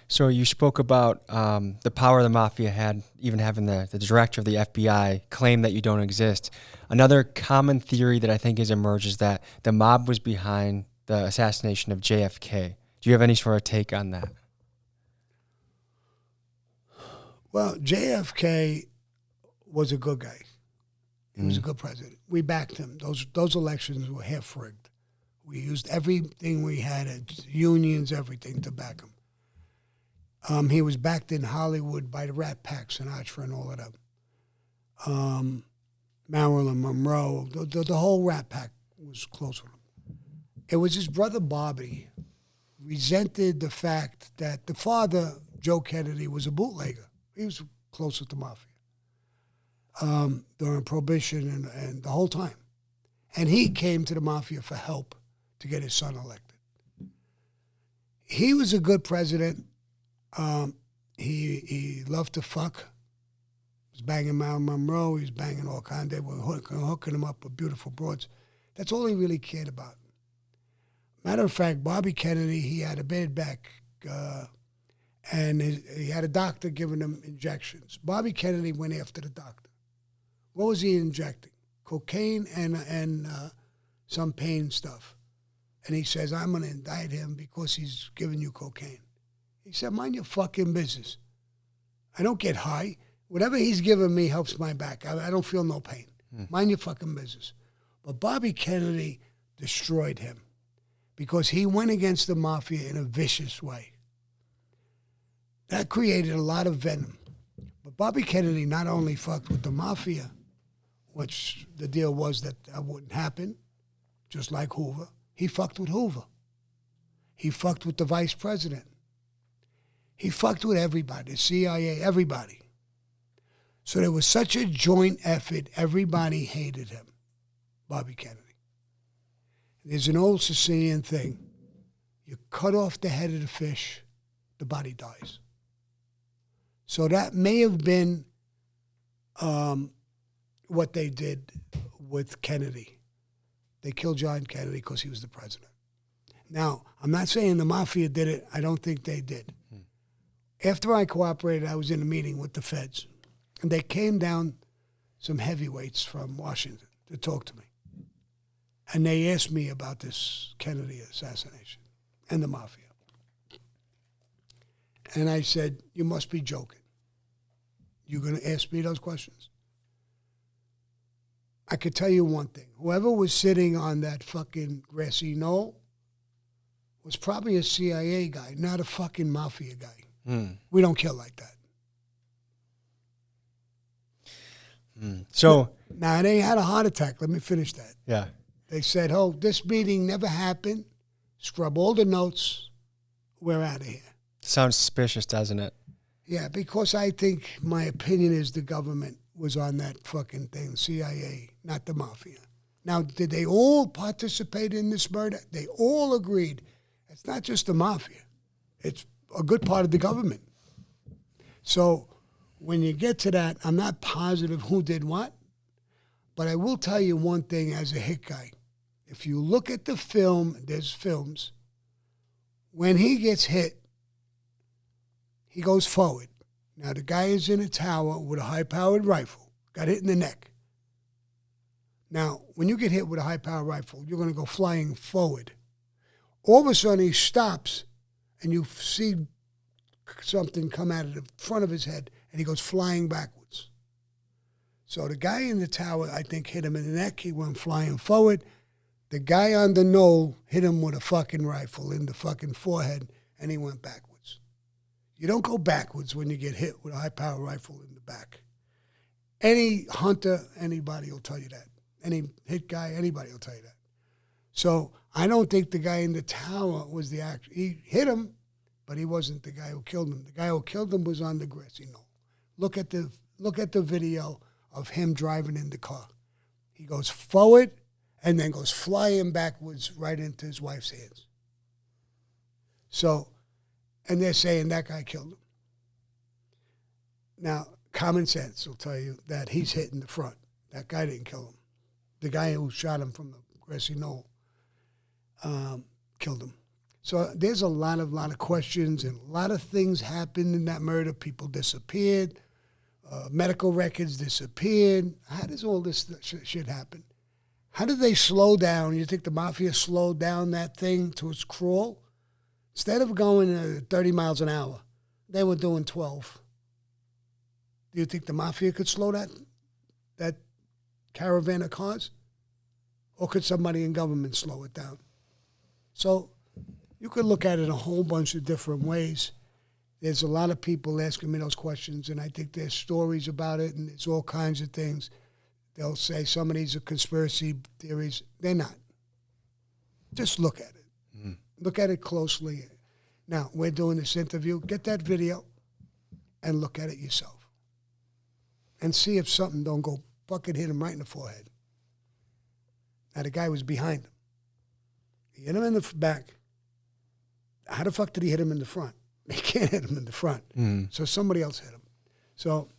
So you spoke about the power the mafia had, even having the director of the FBI claim that you don't exist. Another common theory that I think has emerged is that the mob was behind the assassination of JFK. Do you have any sort of take on that? Well, JFK was a good guy. He was a good president. We backed him. Those elections were half rigged. We used everything we had, unions, everything, to back him. He was backed in Hollywood by the Rat Pack, Sinatra and all of them. Marilyn Monroe, the whole Rat Pack was close with him. It was his brother Bobby resented the fact that the father, Joe Kennedy, was a bootlegger. He was close with the mafia during Prohibition and the whole time. And he came to the mafia for help to get his son elected. He was a good president. He loved to fuck. He was banging Marilyn Monroe. He was banging all kinds. They were hooking him up with beautiful broads. That's all he really cared about. Matter of fact, Bobby Kennedy, he had a bad back, and he had a doctor giving him injections. Bobby Kennedy went after the doctor. What was he injecting? Cocaine and some pain stuff. And he says, I'm going to indict him because he's giving you cocaine. He said, mind your fucking business. I don't get high. Whatever he's giving me helps my back. I don't feel no pain. Mind your fucking business. But Bobby Kennedy destroyed him because he went against the mafia in a vicious way. That created a lot of venom. But Bobby Kennedy not only fucked with the mafia, which the deal was that wouldn't happen, just like Hoover. He fucked with Hoover. He fucked with the vice president. He fucked with everybody, the CIA, everybody. So there was such a joint effort, everybody hated him, Bobby Kennedy. There's an old Sicilian thing. You cut off the head of the fish, the body dies. So that may have been what they did with Kennedy. They killed John Kennedy because he was the president. Now, I'm not saying the mafia did it. I don't think they did. After I cooperated, I was in a meeting with the feds, and they came down some heavyweights from Washington to talk to me. And they asked me about this Kennedy assassination and the mafia. And I said, you must be joking. You're going to ask me those questions? I could tell you one thing. Whoever was sitting on that fucking grassy knoll was probably a CIA guy, not a fucking mafia guy. We don't kill like that. So now, they had a heart attack. Let me finish that. yeah. They said, oh, this meeting never happened. Scrub all the notes. We're out of here. Sounds suspicious, doesn't it? Yeah, because I think my opinion is the government was on that fucking thing, CIA, not the mafia. Now, did they all participate in this murder? They all agreed. It's not just the mafia. It's a good part of the government. So when you get to that, I'm not positive who did what, but I will tell you one thing as a hit guy. If you look at the film, there's films, when he gets hit, he goes forward. Now, the guy is in a tower with a high-powered rifle, got hit in the neck. Now, when you get hit with a high-powered rifle, you're going to go flying forward. All of a sudden, he stops, and you see something come out of the front of his head, and he goes flying backwards. So the guy in the tower, I think, hit him in the neck. He went flying forward. The guy on the knoll hit him with a fucking rifle in the fucking forehead, and he went backwards. You don't go backwards when you get hit with a high-powered rifle in the back. Any hunter, anybody will tell you that. Any hit guy, anybody will tell you that. So I don't think the guy in the tower was the actor. He hit him, but he wasn't the guy who killed him. The guy who killed him was on the grassy knoll. Look at the video of him driving in the car. He goes forward and then goes flying backwards right into his wife's hands. So, and they're saying that guy killed him. Now, common sense will tell you that he's hit in the front. That guy didn't kill him. The guy who shot him from the grassy knoll killed him. So there's a lot of questions, and a lot of things happened in that murder. People disappeared. Medical records disappeared. How does all this shit happen? How did they slow down? You think the mafia slowed down that thing to its crawl? Instead of going 30 miles an hour, they were doing 12. Do you think the mafia could slow that caravan of cars? Or could somebody in government slow it down? So you could look at it a whole bunch of different ways. There's a lot of people asking me those questions, and I think there's stories about it, and there's all kinds of things. They'll say some of these are conspiracy theories. They're not. Just look at it. Mm. Look at it closely. Now, we're doing this interview. Get that video and look at it yourself. And see if something don't go fucking hit him right in the forehead. Now, the guy was behind him. He hit him in the back. How the fuck did he hit him in the front? He can't hit him in the front. Mm. So somebody else hit him. So